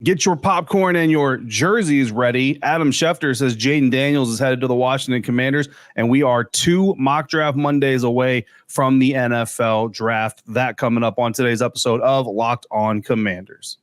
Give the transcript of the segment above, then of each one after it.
Get your popcorn and your jerseys ready. Adam Schefter says Jayden Daniels is headed to the Washington Commanders, and we are 2 mock draft Mondays away from the NFL draft. That coming up on today's episode of Locked On Commanders.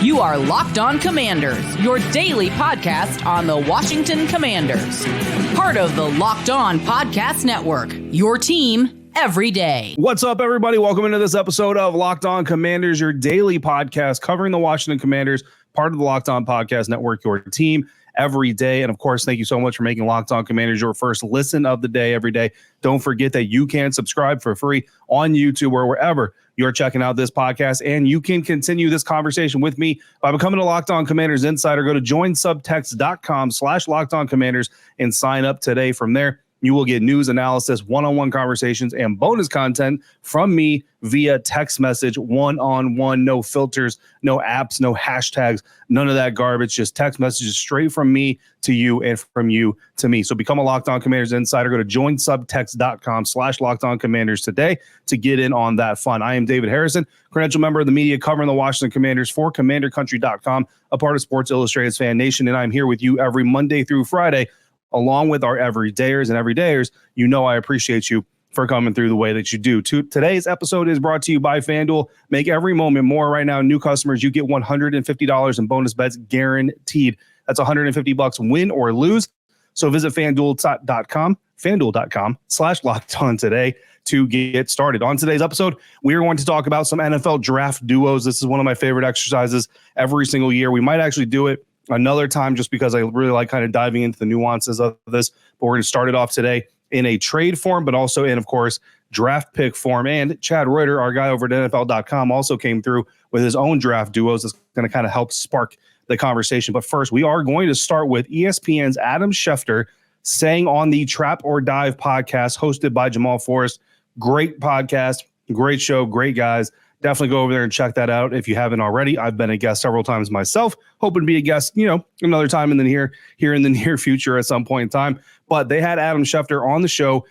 You are Locked On Commanders, your daily podcast on the Washington Commanders. Part of the Locked On Podcast Network, your team every day. What's up, everybody? Welcome into this episode of Locked On Commanders, your daily podcast covering the Washington Commanders, part of the Locked On Podcast Network, your team every day. And of course, thank you so much for making Locked On Commanders your first listen of the day every day. Don't forget that you can subscribe for free on YouTube or wherever you're checking out this podcast, and you can continue this conversation with me by becoming a Locked On Commanders Insider. Go to joinsubtext.com/LockedOnCommanders and sign up today. From there, you will get news, analysis, one-on-one conversations, and bonus content from me via text message, one-on-one, no filters, no apps, no hashtags, none of that garbage, just text messages straight from me to you and from you to me. So become a Locked On Commanders Insider. Go to joinsubtext.com/LockedOnCommanders today to get in on that fun. I am David Harrison, credential member of the media covering the Washington Commanders for CommanderCountry.com, a part of Sports Illustrated's FanNation, and I'm here with you every Monday through Friday, along with our everydayers. And everydayers, you know I appreciate you for coming through the way that you do. Today's episode is brought to you by FanDuel. Make every moment more. Right now, new customers, you get $150 in bonus bets guaranteed. That's $150 win or lose. So visit FanDuel.com/LockedOn today to get started. On today's episode, we are going to talk about some NFL draft duos. This is one of my favorite exercises every single year. We might actually do it another time just because I really like kind of diving into the nuances of this. But we're going to start it off today in a trade form, but also in, of course, draft pick form. And Chad Reuter, our guy over at NFL.com, also came through with his own draft duos. That's going to kind of help spark the conversation. But first, we are going to start with ESPN's Adam Schefter saying on the Trap or Dive podcast hosted by Jamal Forrest. Great podcast, great show, great guys. Definitely go over there and check that out if you haven't already. I've been a guest several times myself, hoping to be a guest, another time in the here in the near future at some point in time. But they had Adam Schefter on the show,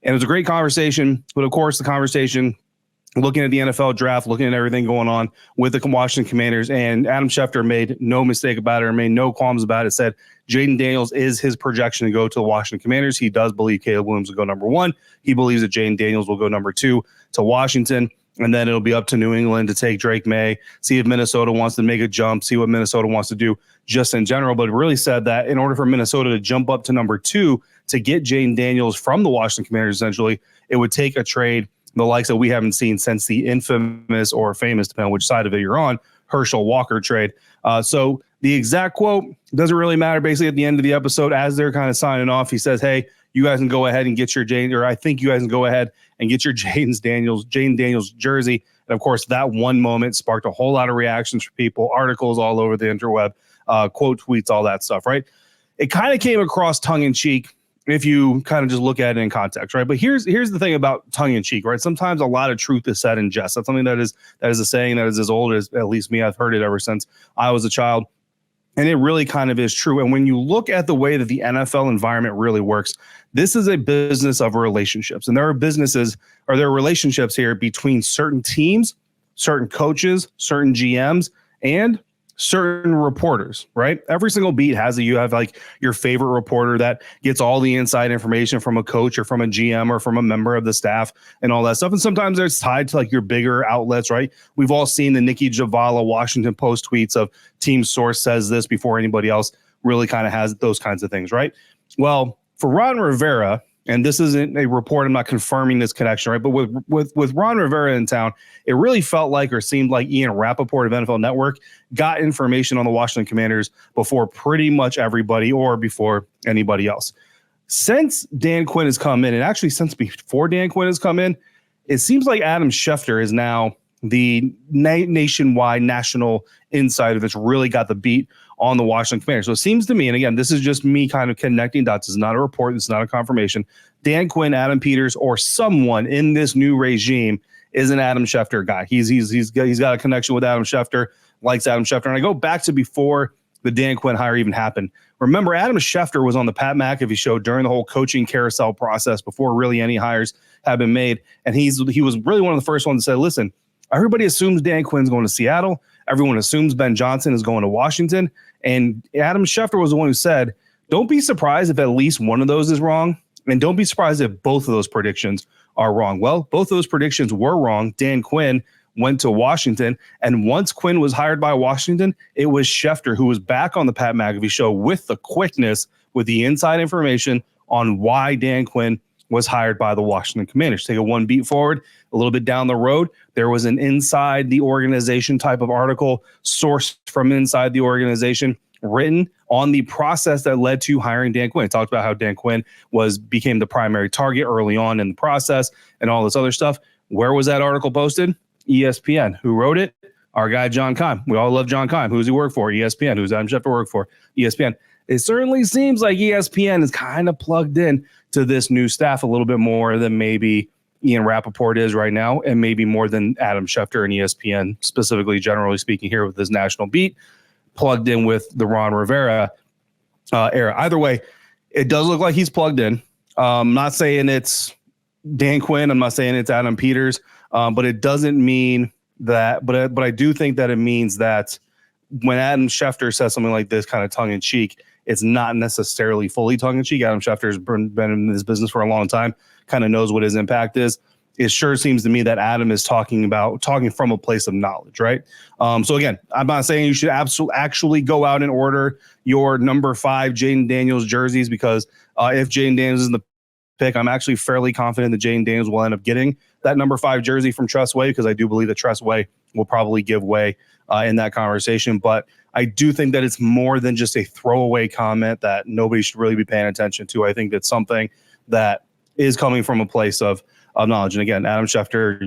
and it was a great conversation. But of course, the conversation looking at the NFL draft, looking at everything going on with the Washington Commanders, and Adam Schefter made no mistake about it, or made no qualms about it. Said Jayden Daniels is his projection to go to the Washington Commanders. He does believe Caleb Williams will go number 1. He believes that Jayden Daniels will go number 2 to Washington. And then it'll be up to New England to take Drake May, see if Minnesota wants to make a jump, see what Minnesota wants to do just in general. But it really said that in order for Minnesota to jump up to number 2 to get Jayden Daniels from the Washington Commanders, essentially, it would take a trade the likes that we haven't seen since the infamous or famous, depending on which side of it you're on, Herschel Walker trade. So the exact quote doesn't really matter. Basically, at the end of the episode, as they're kind of signing off, he says, hey, you guys can go ahead and get your Jayden, or I think you guys can go ahead and get your Jayden Daniels jersey. And of course, that one moment sparked a whole lot of reactions from people, articles all over the interweb, quote tweets, all that stuff, right? It kind of came across tongue in cheek if you kind of just look at it in context, right? But here's the thing about tongue in cheek, right? Sometimes a lot of truth is said in jest. That's something that is a saying that is as old as at least me. I've heard it ever since I was a child. And it really kind of is true. And when you look at the way that the NFL environment really works, this is a business of relationships. And there are relationships here between certain teams, certain coaches, certain GMs, and certain reporters, right? Every single beat you have like your favorite reporter that gets all the inside information from a coach or from a GM or from a member of the staff and all that stuff. And sometimes it's tied to like your bigger outlets, right? We've all seen the Nikki Javala Washington Post tweets of team source says this before anybody else really kind of has those kinds of things, right? Well, for Ron Rivera, and this isn't a report, I'm not confirming this connection, right? But with Ron Rivera in town, it really felt like or seemed like Ian Rappaport of NFL Network got information on the Washington Commanders before pretty much everybody or before anybody else. Since Dan Quinn has come in, and actually since before Dan Quinn has come in, it seems like Adam Schefter is now the nationwide national insider that's really got the beat on the Washington Commanders. So it seems to me, and again, this is just me kind of connecting dots. It's not a report. It's not a confirmation. Dan Quinn, Adam Peters, or someone in this new regime is an Adam Schefter guy. He's got a connection with Adam Schefter, likes Adam Schefter. And I go back to before the Dan Quinn hire even happened. Remember, Adam Schefter was on the Pat McAfee show during the whole coaching carousel process before really any hires had been made. And he was really one of the first ones to say, listen, everybody assumes Dan Quinn's going to Seattle. Everyone assumes Ben Johnson is going to Washington. And Adam Schefter was the one who said, don't be surprised if at least one of those is wrong. And don't be surprised if both of those predictions are wrong. Well, both of those predictions were wrong. Dan Quinn went to Washington. And once Quinn was hired by Washington, it was Schefter who was back on the Pat McAfee show with the quickness, with the inside information on why Dan Quinn was hired by the Washington Commanders. Take it one beat forward, a little bit down the road, there was an inside the organization type of article sourced from inside the organization written on the process that led to hiring Dan Quinn. It talked about how Dan Quinn became the primary target early on in the process and all this other stuff. Where was that article posted? ESPN. Who wrote it? Our guy, John Keim. We all love John Keim. Who's he work for? ESPN. Who's Adam Schefter work for? ESPN. It certainly seems like ESPN is kind of plugged in to this new staff a little bit more than maybe Ian Rappaport is right now, and maybe more than Adam Schefter and ESPN, specifically, generally speaking, here with this national beat, plugged in with the Ron Rivera era. Either way, it does look like he's plugged in. I'm not saying it's Dan Quinn. I'm not saying it's Adam Peters, but it doesn't mean that. But I do think that it means that when Adam Schefter says something like this, kind of tongue in cheek, it's not necessarily fully tongue in cheek. Adam Schefter has been in this business for a long time, kind of knows what his impact is. It sure seems to me that Adam is talking from a place of knowledge, right? So again, I'm not saying you should actually go out and order your number 5 Jayden Daniels jerseys, because if Jayden Daniels is in the pick, I'm actually fairly confident that Jayden Daniels will end up getting that number 5 jersey from Tress Way, because I do believe that Tress Way will probably give way in that conversation. But I do think that it's more than just a throwaway comment that nobody should really be paying attention to. I think that's something that is coming from a place of knowledge. And again, Adam Schefter,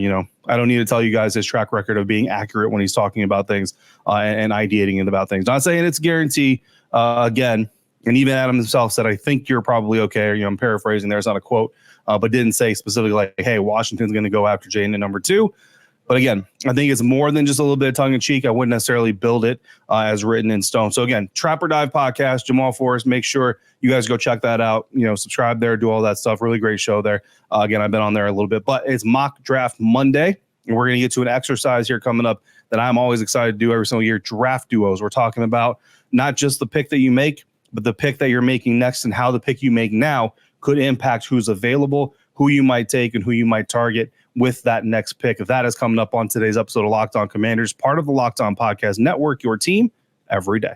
I don't need to tell you guys his track record of being accurate when he's talking about things and ideating about things. Not saying it's a guarantee, again, and even Adam himself said, I think you're probably okay. Or, I'm paraphrasing there. It's not a quote, but didn't say specifically like, hey, Washington's going to go after Jayden at number 2. But again, I think it's more than just a little bit of tongue in cheek. I wouldn't necessarily build it as written in stone. So again, Trap or Dive podcast, Jamal Forrest. Make sure you guys go check that out. Subscribe there, do all that stuff. Really great show there. Again, I've been on there a little bit, but it's Mock Draft Monday, and we're going to get to an exercise here coming up that I'm always excited to do every single year. Draft duos. We're talking about not just the pick that you make, but the pick that you're making next, and how the pick you make now could impact who's available, who you might take, and who you might target with that next pick. If that is coming up on today's episode of Locked On Commanders, part of the Locked On Podcast Network, your team every day.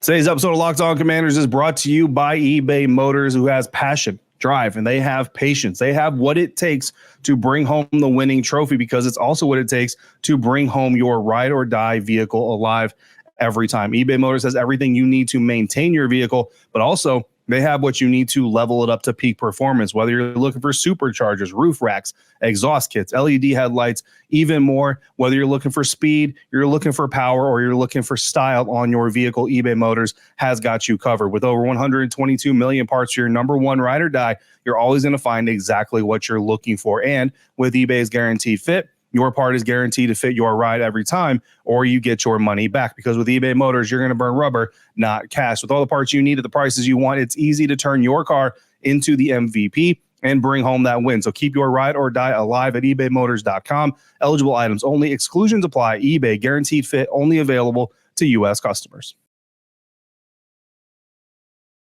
Today's episode of Locked On Commanders is brought to you by eBay Motors, who has passion, drive, and they have patience. They have what it takes to bring home the winning trophy, because it's also what it takes to bring home your ride or die vehicle alive every time. eBay Motors has everything you need to maintain your vehicle, but also they have what you need to level it up to peak performance, whether you're looking for superchargers, roof racks, exhaust kits, LED headlights, even more. Whether you're looking for speed, you're looking for power, or you're looking for style on your vehicle, eBay Motors has got you covered. With over 122 million parts for your number 1 ride or die, you're always going to find exactly what you're looking for. And with eBay's Guaranteed Fit, your part is guaranteed to fit your ride every time, or you get your money back. Because with eBay Motors, you're going to burn rubber, not cash. With all the parts you need at the prices you want, it's easy to turn your car into the MVP and bring home that win. So keep your ride or die alive at ebaymotors.com. Eligible items only. Exclusions apply. eBay Guaranteed Fit only available to U.S. customers.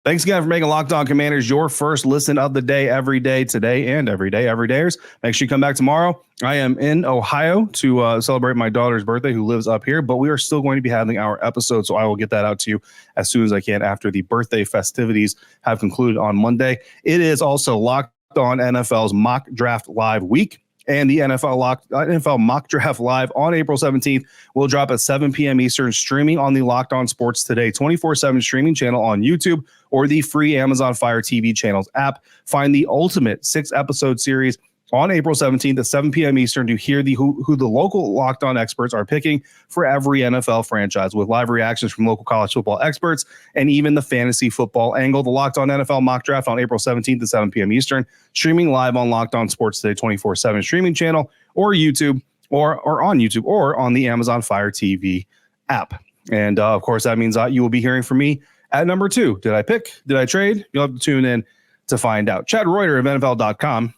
Thanks again for making Locked On Commanders your first listen of the day, every day, today, and every day, everydayers. Make sure you come back tomorrow. I am in Ohio to celebrate my daughter's birthday, who lives up here, but we are still going to be having our episode, so I will get that out to you as soon as I can after the birthday festivities have concluded on Monday. It is also Locked On NFL's Mock Draft Live week, and the NFL Mock Draft Live on April 17th will drop at 7 p.m. Eastern, streaming on the Locked On Sports Today 24/7 streaming channel on YouTube, or the free Amazon Fire TV channels app. Find the ultimate 6-episode series on April 17th at 7 p.m. Eastern to hear who the local Locked On experts are picking for every NFL franchise, with live reactions from local college football experts and even the fantasy football angle. The Locked On NFL Mock Draft on April 17th at 7 p.m. Eastern, streaming live on Locked On Sports Today 24/7 streaming channel, or YouTube, or on YouTube, or on the Amazon Fire TV app. And of course, that means you will be hearing from me at number 2. Did I pick? Did I trade? You'll have to tune in to find out. Chad Reuter of NFL.com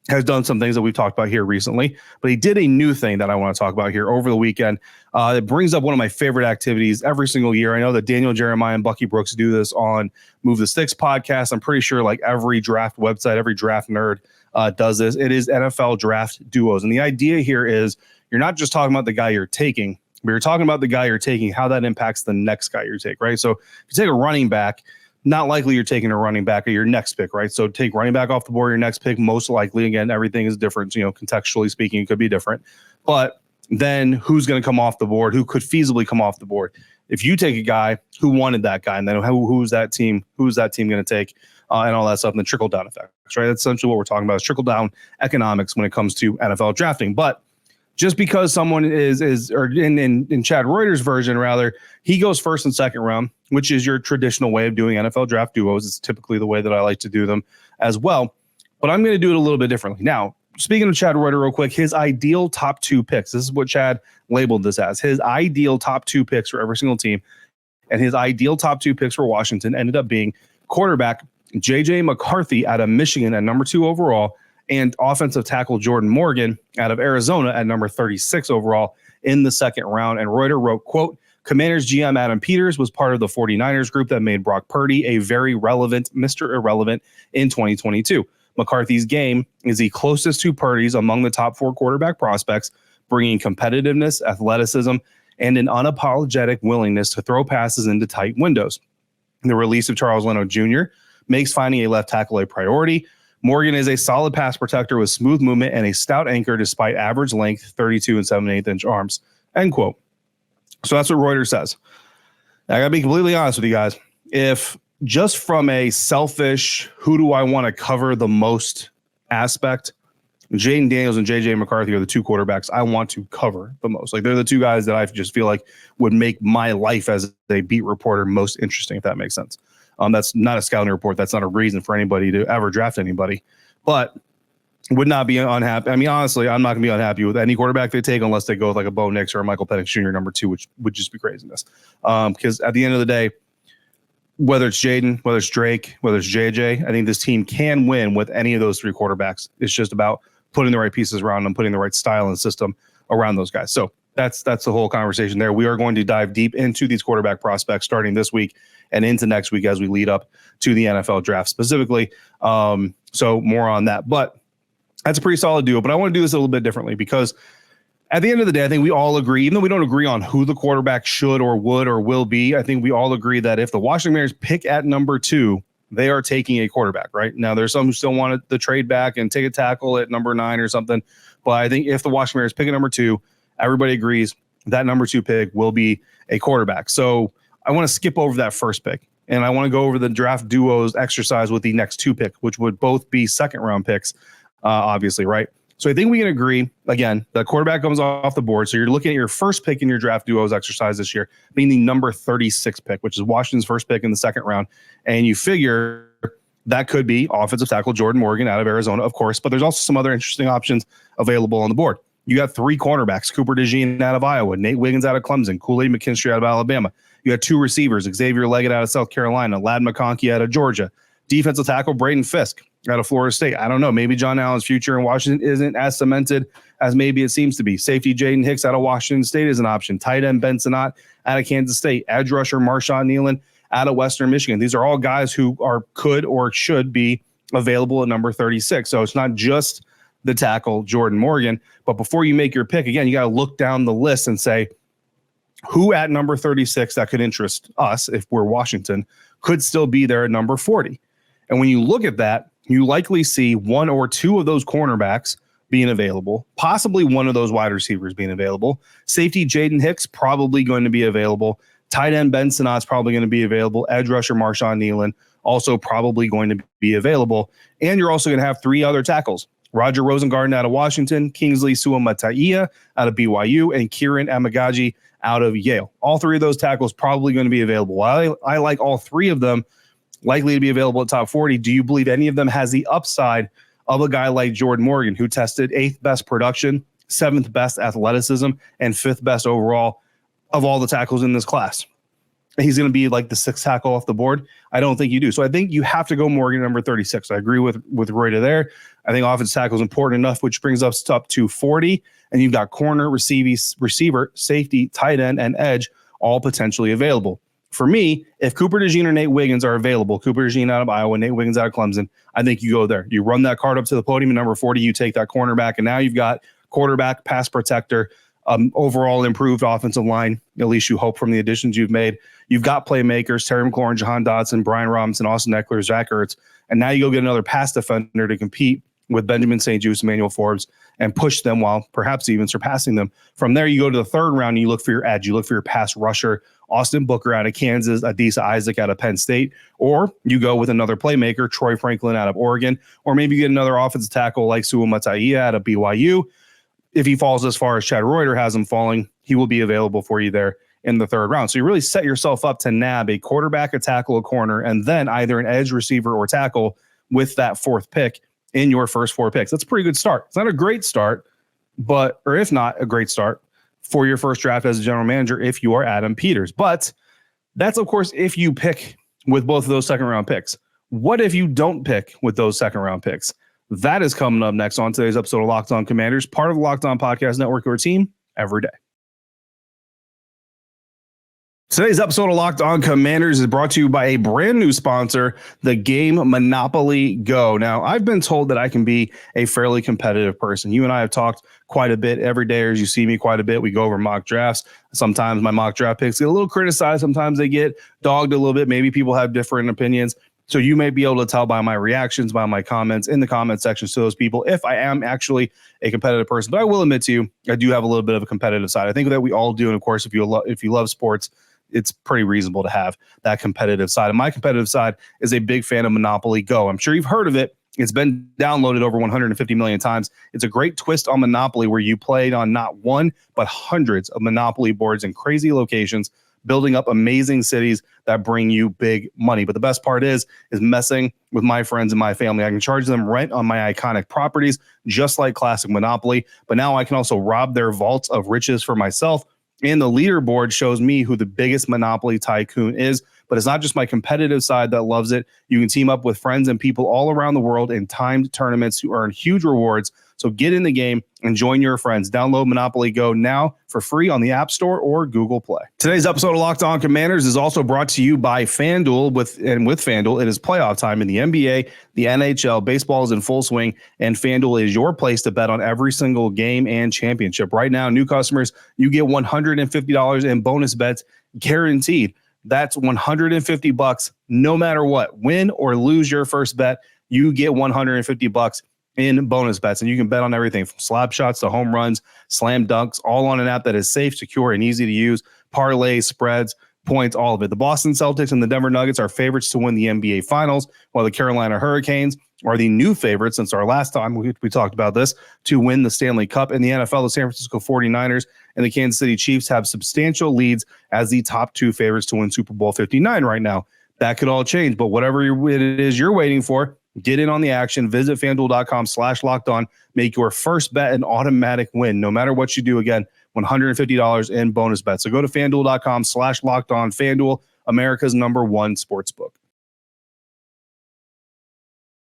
has done some things that we've talked about here recently, but he did a new thing that I want to talk about here over the weekend. It brings up one of my favorite activities every single year. I know that Daniel Jeremiah and Bucky Brooks do this on Move the Sticks podcast. I'm pretty sure like every draft website, every draft nerd does this. It is NFL draft duos. And the idea here is you're not just talking about the guy you're taking, but you're talking about the guy you're taking, how that impacts the next guy you take, right? So if you take a running back, not likely you're taking a running back at your next pick, right? So take running back off the board, your next pick, most likely. Again, everything is different. Contextually speaking, it could be different. But then who's going to come off the board? Who could feasibly come off the board? If you take a guy who wanted that guy, and then who's that team going to take, and all that stuff, and the trickle down effects, right? That's essentially what we're talking about, is trickle down economics when it comes to NFL drafting. But just because someone or in Chad Reuter's version, rather, he goes first and second round, which is your traditional way of doing NFL draft duos. It's typically the way that I like to do them as well. But I'm going to do it a little bit differently. Now, speaking of Chad Reuter real quick, his ideal top 2 picks, this is what Chad labeled this as, his ideal top 2 picks for every single team. And his ideal top 2 picks for Washington ended up being quarterback J.J. McCarthy out of Michigan at number 2 overall, and offensive tackle Jordan Morgan out of Arizona at number 36 overall in the second round. And Reuter wrote, quote, Commanders GM Adam Peters was part of the 49ers group that made Brock Purdy a very relevant Mr. Irrelevant in 2022. McCarthy's game is the closest to Purdy's among the top 4 quarterback prospects, bringing competitiveness, athleticism, and an unapologetic willingness to throw passes into tight windows. The release of Charles Leno Jr. makes finding a left tackle a priority. Morgan is a solid pass protector with smooth movement and a stout anchor despite average length, 32 and 7/8 inch arms, end quote. So that's what Reuter says. Now, I got to be completely honest with you guys. If just from a selfish, who do I want to cover the most aspect, Jayden Daniels and J.J. McCarthy are the 2 quarterbacks I want to cover the most. Like, they're the 2 guys that I just feel like would make my life as a beat reporter most interesting, if that makes sense. That's not a scouting report. That's not a reason for anybody to ever draft anybody, but would not be unhappy. I mean, honestly, I'm not going to be unhappy with any quarterback they take unless they go with like a Bo Nix or a Michael Penix Jr. number 2, which would just be craziness. Because at the end of the day, whether it's Jayden, whether it's Drake, whether it's JJ, I think this team can win with any of those 3 quarterbacks. It's just about putting the right pieces around them, putting the right style and system around those guys. So that's the whole conversation there. We are going to dive deep into these quarterback prospects starting this week and into next week as we lead up to the NFL draft specifically. So more on that. But that's a pretty solid duo. But I want to do this a little bit differently because at the end of the day, I think we all agree, even though we don't agree on who the quarterback should or would or will be, I think we all agree that if the Washington Commanders pick at number 2, they are taking a quarterback, right? Now, there's some who still want the trade back and take a tackle at number 9 or something. But I think if the Washington Commanders pick at number 2, everybody agrees that number 2 pick will be a quarterback. So I want to skip over that first pick, and I want to go over the draft duos exercise with the next 2 pick, which would both be second round picks, obviously, right? So I think we can agree, again, the quarterback comes off the board. So you're looking at your first pick in your draft duos exercise this year being the number 36 pick, which is Washington's first pick in the second round. And you figure that could be offensive tackle Jordan Morgan out of Arizona, of course, but there's also some other interesting options available on the board. You got 3 cornerbacks, Cooper DeJean out of Iowa, Nate Wiggins out of Clemson, Kool-Aid McKinstry out of Alabama. You got 2 receivers, Xavier Leggett out of South Carolina, Ladd McConkey out of Georgia, defensive tackle Braden Fisk out of Florida State. I don't know. Maybe John Allen's future in Washington isn't as cemented as maybe it seems to be. Safety Jaden Hicks out of Washington State is an option. Tight end Ben Sinnott out of Kansas State. Edge rusher Marshawn Nealon out of Western Michigan. These are all guys who could or should be available at number 36. So it's not just the tackle Jordan Morgan. But before you make your pick, again, you got to look down the list and say, who at number 36 that could interest us, if we're Washington, could still be there at number 40. And when you look at that, you likely see 1 or 2 of those cornerbacks being available, possibly 1 of those wide receivers being available. Safety Jaden Hicks probably going to be available. Tight end Ben Sinnott's probably going to be available. Edge rusher Marshawn Nealon also probably going to be available. And you're also going to have 3 other tackles. Roger Rosengarten out of Washington, Kingsley Suamataia out of BYU, and Kieran Amagaji out of Yale. All 3 of those tackles probably going to be available. While I like all 3 of them likely to be available at top 40, do you believe any of them has the upside of a guy like Jordan Morgan, who tested 8th best production, 7th best athleticism, and 5th best overall of all the tackles in this class. He's going to be like the sixth tackle off the board. I don't think you do. So I think you have to go Morgan number 36. I agree with Reuter there. I think offensive tackle is important enough, which brings us up to 40. And you've got corner, receiver, safety, tight end, and edge all potentially available. For me, if Cooper DeJean or Nate Wiggins are available, Cooper DeJean out of Iowa, Nate Wiggins out of Clemson, I think you go there. You run that card up to the podium at number 40, you take that cornerback, and now you've got quarterback, pass protector, overall improved offensive line, at least you hope from the additions you've made. You've got playmakers, Terry McLaurin, Jahan Dotson, Brian Robinson, Austin Eckler, Zach Ertz, and now you go get another pass defender to compete with Benjamin St. Juste, Emmanuel Forbes, and push them while perhaps even surpassing them. From there, you go to the third round, and you look for your edge. You look for your pass rusher, Austin Booker out of Kansas, Adisa Isaac out of Penn State, or you go with another playmaker, Troy Franklin out of Oregon, or maybe you get another offensive tackle like Sua Mataia out of BYU. If he falls as far as Chad Reuter has him falling, he will be available for you there in the third round. So you really set yourself up to nab a quarterback, a tackle, a corner, and then either an edge receiver or tackle with that fourth pick in your first four picks. That's a pretty good start. It's not a great start, or if not a great start for your first draft as a general manager if you are Adam Peters. But that's, of course, if you pick with both of those second round picks. What if you don't pick with those second round picks? That is coming up next on today's episode of Locked On Commanders, part of the Locked On Podcast Network, your team every day. Today's episode of Locked On Commanders is brought to you by a brand new sponsor, the game Monopoly Go. Now, I've been told that I can be a fairly competitive person. You and I have talked quite a bit every day, as you see me quite a bit. We go over mock drafts. Sometimes my mock draft picks get a little criticized. Sometimes they get dogged a little bit. Maybe people have different opinions. So you may be able to tell by my reactions, by my comments in the comment sections to those people if I am actually a competitive person. But I will admit to you, I do have a little bit of a competitive side. I think that we all do. And of course, if you love sports, it's pretty reasonable to have that competitive side. And my competitive side is a big fan of Monopoly Go. I'm sure you've heard of it. It's been downloaded over 150 million times. It's a great twist on Monopoly where you played on not one, but hundreds of Monopoly boards in crazy locations, building up amazing cities that bring you big money. But the best part is messing with my friends and my family. I can charge them rent on my iconic properties, just like classic Monopoly. But now I can also rob their vaults of riches for myself. And the leaderboard shows me who the biggest Monopoly tycoon is. But it's not just my competitive side that loves it. You can team up with friends and people all around the world in timed tournaments to earn huge rewards. So get in the game and join your friends. Download Monopoly Go now for free on the App Store or Google Play. Today's episode of Locked On Commanders is also brought to you by FanDuel. With FanDuel, it is playoff time in the NBA, the NHL. Baseball is in full swing, and FanDuel is your place to bet on every single game and championship. Right now, new customers, you get $150 in bonus bets guaranteed. That's $150 no matter what. Win or lose your first bet, you get $150 in bonus bets. And you can bet on everything from slap shots to home runs, slam dunks, all on an app that is safe, secure, and easy to use. Parlays, spreads, points, all of it. The Boston Celtics and the Denver Nuggets are favorites to win the NBA Finals, while the Carolina Hurricanes are the new favorites since our last time we talked about this to win the Stanley Cup. In the NFL, the San Francisco 49ers and the Kansas City Chiefs have substantial leads as the top two favorites to win Super Bowl 59 right now. That could all change, but whatever it is you're waiting for, get in on the action. Visit FanDuel.com/lockedon. Make your first bet an automatic win. No matter what you do, again, $150 in bonus bets. So go to FanDuel.com/lockedon. FanDuel, America's #1 sportsbook.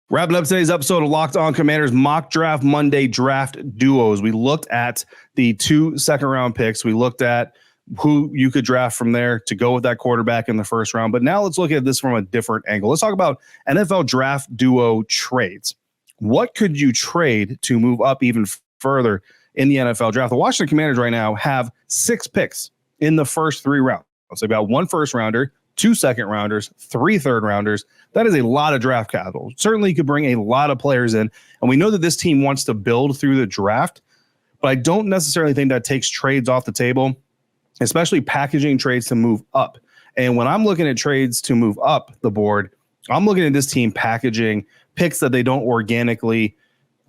Wrapping up today's episode of Locked On Commanders Mock Draft Monday Draft Duos. We looked at the 2 second-round picks. We looked at who you could draft from there to go with that quarterback in the first round. But now let's look at this from a different angle. Let's talk about NFL Draft Duo trades. What could you trade to move up even further in the NFL Draft? The Washington Commanders right now have 6 picks in the first 3 rounds. So they've got 1 first-rounder, 2 second-rounders, 3 third-rounders. That is a lot of draft capital. Certainly could bring a lot of players in. And we know that this team wants to build through the draft, but I don't necessarily think that takes trades off the table, especially packaging trades to move up. And when I'm looking at trades to move up the board, I'm looking at this team packaging picks that they don't organically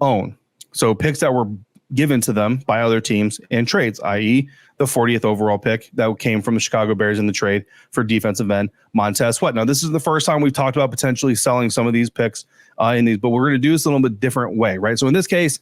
own. So picks that were given to them by other teams in trades, i.e. the 40th overall pick that came from the Chicago Bears in the trade for defensive end Montez Sweat. Now, this is the first time we've talked about potentially selling some of these picks in these, but we're going to do this a little bit different way, right? So in this case,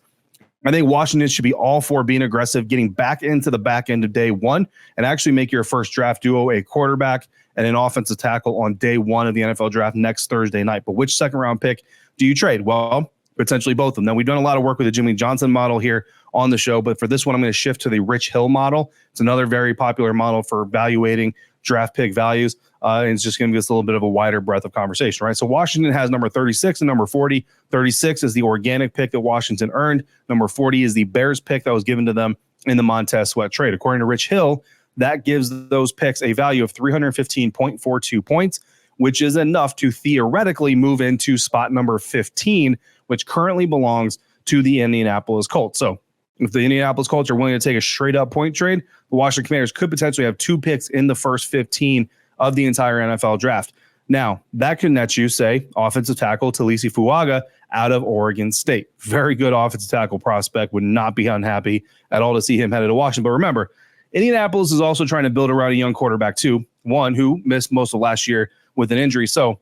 I think Washington should be all for being aggressive, getting back into the back end of day one, and actually make your first draft duo a quarterback and an offensive tackle on day one of the NFL draft next Thursday night. But which second round pick do you trade? Well, potentially both of them. Now, we've done a lot of work with the Jimmy Johnson model here on the show, but for this one, I'm going to shift to the Rich Hill model. It's another very popular model for evaluating draft pick values. And it's just going to give us a little bit of a wider breadth of conversation, right? So Washington has number 36 and number 40. 36 is the organic pick that Washington earned. Number 40 is the Bears pick that was given to them in the Montez Sweat trade. According to Rich Hill, that gives those picks a value of 315.42 points, which is enough to theoretically move into spot number 15, which currently belongs to the Indianapolis Colts. So if the Indianapolis Colts are willing to take a straight up point trade, the Washington Commanders could potentially have 2 picks in the first 15 of the entire NFL draft. Now, that could net you, say, offensive tackle Talisi Fuaga out of Oregon State. Very good offensive tackle prospect. Would not be unhappy at all to see him headed to Washington. But remember, Indianapolis is also trying to build around a young quarterback too, one who missed most of last year with an injury. So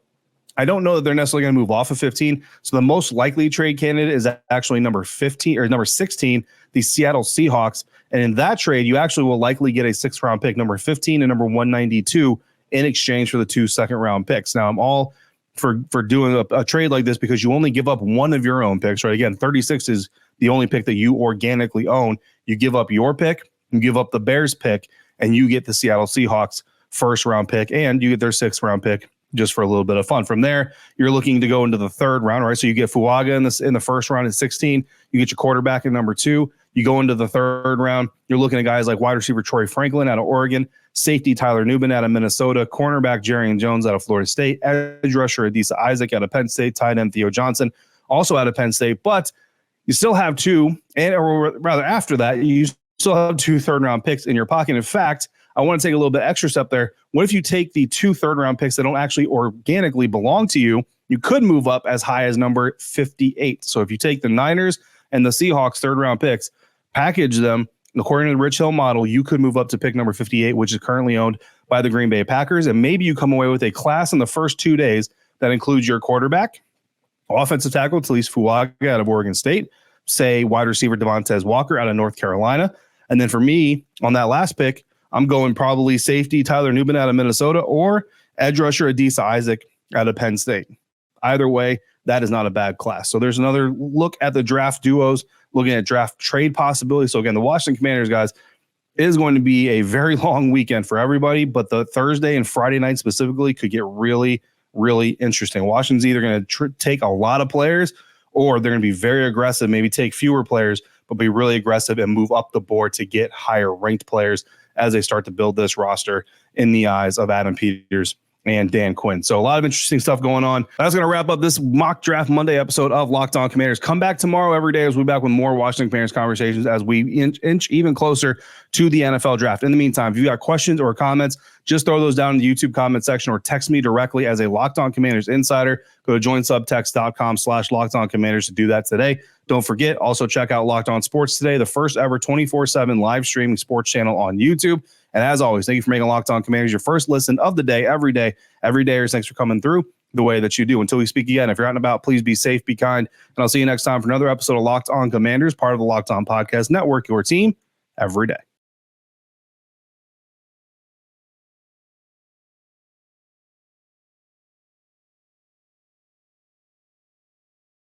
I don't know that they're necessarily going to move off of 15. So the most likely trade candidate is actually number 15 or number 16, the Seattle Seahawks. And in that trade, you actually will likely get a 6th round pick, number 15 and number 192, in exchange for the 2 second-round picks. Now, I'm all for doing a trade like this because you only give up one of your own picks, right? Again, 36 is the only pick that you organically own. You give up your pick, you give up the Bears pick, and you get the Seattle Seahawks first-round pick, and you get their 6th-round pick just for a little bit of fun. From there, you're looking to go into the 3rd round, right? So you get Fuaga in the first round at 16. You get your quarterback in number 2. You go into the 3rd round. You're looking at guys like wide receiver Troy Franklin out of Oregon, safety Tyler Newman out of Minnesota, cornerback Jerrion Jones out of Florida State, edge rusher Adisa Isaac out of Penn State, tight end Theo Johnson also out of Penn State. But you still have 2, or rather after that, you still have 2 third-round picks in your pocket. In fact, I want to take a little bit extra step there. What if you take the 2 third-round picks that don't actually organically belong to you? You could move up as high as number 58. So if you take the Niners and the Seahawks third-round picks, package them, according to the Rich Hill model, you could move up to pick number 58, which is currently owned by the Green Bay Packers. And maybe you come away with a class in the first 2 days that includes your quarterback, offensive tackle Talise Fuaga out of Oregon State, say wide receiver Devontae Walker out of North Carolina. And then for me, on that last pick, I'm going probably safety Tyler Newman out of Minnesota or edge rusher Adisa Isaac out of Penn State. Either way, that is not a bad class. So there's another look at the draft duos, looking at draft trade possibilities. So again, the Washington Commanders, guys, is going to be a very long weekend for everybody, but the Thursday and Friday night specifically could get really, really interesting. Washington's either going to take a lot of players or they're going to be very aggressive, maybe take fewer players, but be really aggressive and move up the board to get higher ranked players as they start to build this roster in the eyes of Adam Peters and Dan Quinn. So a lot of interesting stuff going on. That's going to wrap up this Mock Draft Monday episode of Locked On Commanders. Come back tomorrow every day as we'll be back with more Washington Commanders conversations as we inch even closer to the NFL draft. In the meantime, if you got questions or comments, just throw those down in the YouTube comment section or text me directly as a Locked On Commanders insider. Go to joinsubtext.com/LockedOnCommanders to do that today. Don't forget, also check out Locked On Sports Today, the first ever 24/7 live streaming sports channel on YouTube. And as always, thank you for making Locked On Commanders your first listen of the day, every day. Thanks for coming through the way that you do. Until we speak again, if you're out and about, please be safe, be kind, and I'll see you next time for another episode of Locked On Commanders, part of the Locked On Podcast Network, your team every day.